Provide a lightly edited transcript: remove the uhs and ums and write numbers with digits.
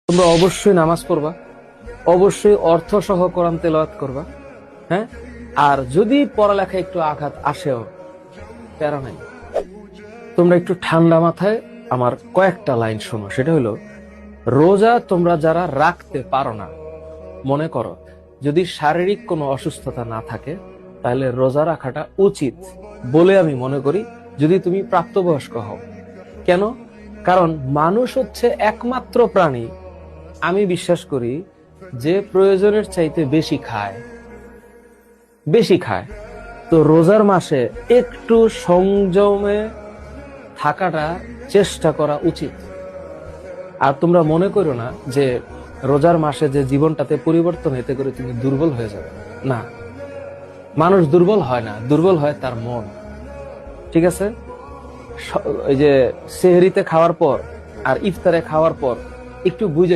তোমরা অবশ্যই নামাজ পড়বা, অবশ্যই অর্থ সহ কোরআন তেলাওয়াত করবা। হ্যাঁ, আর যদি পড়ালেখা একটু আঘাত আসেও প্যারা নাই, তোমরা একটু ঠান্ডা মাথায় আমার কয়েকটা লাইন শোনো। সেটা হলো, রোজা তোমরা যারা রাখতে পারো না, মনে করো যদি শারীরিক কোনো অসুস্থতা না থাকে তাহলে রোজা রাখাটা উচিত বলে আমি মনে করি, যদি তুমি প্রাপ্তবয়স্ক হও। কেন? কারণ মানুষ হচ্ছে একমাত্র প্রাণী, আমি বিশ্বাস করি, যে প্রয়োজনের চাইতে বেশি খায়। তো রোজার মাসে একটু সংযমে থাকাটা চেষ্টা করা উচিত। আর তোমরা মনে করো না যে রোজার মাসে যে জীবনটাতে পরিবর্তন এতে করে তুমি দুর্বল হয়ে যাবে। না, মানুষ দুর্বল হয় না, দুর্বল হয় তার মন। ঠিক আছে? ওই যে সেহরিতে খাওয়ার পর আর ইফতারে খাওয়ার পর একটু বুঝে